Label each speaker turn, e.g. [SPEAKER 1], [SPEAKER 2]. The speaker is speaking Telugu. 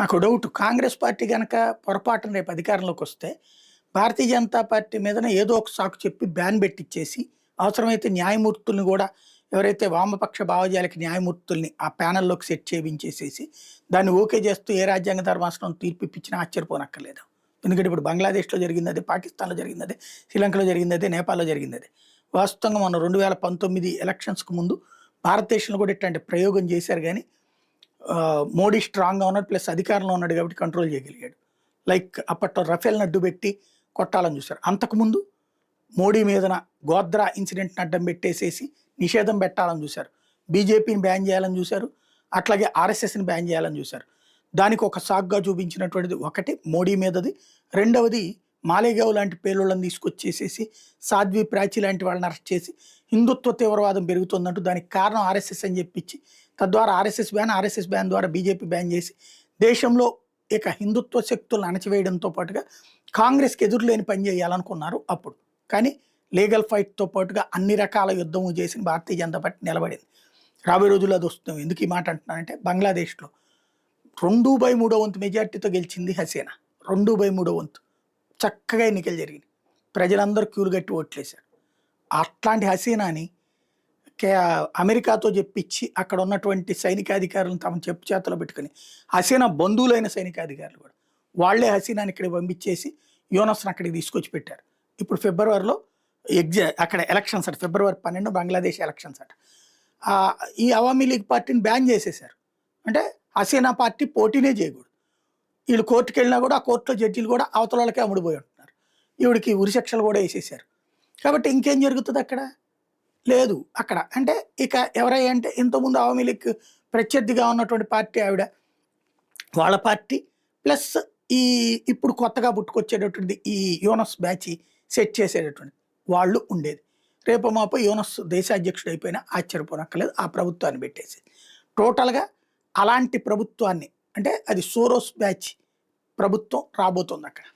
[SPEAKER 1] నాకు డౌట్ కాంగ్రెస్ పార్టీ గనక పొరపాటున రేపు అధికారంలోకి వస్తే భారతీయ జనతా పార్టీ మీదన ఏదో ఒక సాకు చెప్పి బ్యాన్ పెట్టిచ్చేసి అవసరమైతే న్యాయమూర్తుల్ని కూడా ఎవరైతే వామపక్ష భావజాలకి న్యాయమూర్తుల్ని ఆ ప్యానెల్లోకి సెట్ చేయించేసేసి దాన్ని ఓకే చేస్తూ ఏ రాజ్యాంగ ధర్మాసనం తీర్పు ఇప్పించినా ఆశ్చర్యపోనక్కర్లేదు. ఎందుకంటే ఇప్పుడు బంగ్లాదేశ్లో జరిగింది అదే, పాకిస్తాన్లో జరిగింది అదే, శ్రీలంకలో జరిగింది అదే, నేపాల్లో జరిగింది అదే. వాస్తవంగా మన 2019 ఎలక్షన్స్కి ముందు భారతదేశంలో కూడా ఇట్లాంటి ప్రయోగం చేశారు. కానీ మోడీ స్ట్రాంగ్‌గా ఉన్నాడు. ప్లస్ అధికారంలో ఉన్నాడు కాబట్టి కంట్రోల్ చేయగలిగాడు. లైక్ అప్పట్లో రఫేల్‌ని అడ్డుపెట్టి కొట్టాలని చూశారు. అంతకుముందు మోడీ మీదన గోద్రా ఇన్సిడెంట్‌ని అడ్డం పెట్టేసేసి నిషేధం పెట్టాలని చూశారు. బీజేపీని బ్యాన్ చేయాలని చూశారు. అట్లాగే ఆర్ఎస్ఎస్‌ని బ్యాన్ చేయాలని చూశారు. దానికి ఒక సాకుగా చూపించినటువంటిది ఒకటి మోడీ మీదది. రెండవది మాలేగావ్ లాంటి పేలుళ్ళని తీసుకొచ్చేసేసి సాధ్వి ప్రాచి లాంటి వాళ్ళని అరెస్ట్ చేసి హిందుత్వ తీవ్రవాదం పెరుగుతుందంటూ దానికి కారణం ఆర్ఎస్ఎస్ అని చెప్పించి తద్వారా ఆర్ఎస్ఎస్ బ్యాన్ ద్వారా బీజేపీ బ్యాన్ చేసి దేశంలో ఇక హిందుత్వ శక్తులను అణచివేయడంతో పాటుగా కాంగ్రెస్కి ఎదురులేని పని చేయాలనుకున్నారు అప్పుడు. కానీ లీగల్ ఫైట్తో పాటుగా అన్ని రకాల యుద్ధము చేసిన భారతీయ జనతా పార్టీ నిలబడింది. రాబోయే రోజుల్లో అది వస్తుంది. ఎందుకు ఈ మాట అంటున్నానంటే బంగ్లాదేశ్లో 2/3 వంతు మెజార్టీతో గెలిచింది హసీనా. 2/3 వంతు చక్కగా ఎన్నికలు జరిగినాయి. ప్రజలందరూ క్యూలు కట్టి ఓట్లేశారు. అట్లాంటి హసీనాని అమెరికాతో చెప్పించి అక్కడ ఉన్నటువంటి సైనికాధికారులను తమ చెప్పు చేతలో పెట్టుకుని హసీనా బంధువులైన సైనికాధికారులు కూడా వాళ్లే హసీనాని ఇక్కడికి పంపించేసి యూనస్ని అక్కడికి తీసుకొచ్చి పెట్టారు. ఇప్పుడు ఫిబ్రవరిలో అక్కడ ఎలక్షన్స్ అట. ఫిబ్రవరి 12 బంగ్లాదేశ్ ఎలక్షన్స్ అట. ఈ అవామీ లీగ్ పార్టీని బ్యాన్ చేసేశారు. అంటే హసీనా పార్టీ పోటీనే చేయకూడదు. వీళ్ళు కోర్టుకు వెళ్ళినా కూడా ఆ కోర్టులో జడ్జీలు కూడా అవతల వాళ్ళకే అమ్ముడుపోయి ఉంటున్నారు. ఈవిడికి ఉరిశిక్షలు కూడా వేసేసారు. కాబట్టి ఇంకేం జరుగుతుంది అక్కడ? లేదు అక్కడ. అంటే ఇక ఎవరై అంటే ఇంతకుముందు అవామీ లీగ్ ప్రత్యర్థిగా ఉన్నటువంటి పార్టీ ఆవిడ, వాళ్ళ పార్టీ ప్లస్ ఈ ఇప్పుడు కొత్తగా పుట్టుకొచ్చేటటువంటి ఈ యూనస్ బ్యాచ్ సెట్ చేసేటటువంటి వాళ్ళు ఉండేది. రేపు మాపో యూనస్ దేశాధ్యక్షుడు అయిపోయినా ఆశ్చర్యపోనక్కర్లేదు. ఆ ప్రభుత్వాన్ని పెట్టేసి టోటల్గా అలాంటి ప్రభుత్వాన్ని, అంటే అది సోరోస్ బ్యాచ్ ప్రభుత్వం రాబోతుంది అక్కడ.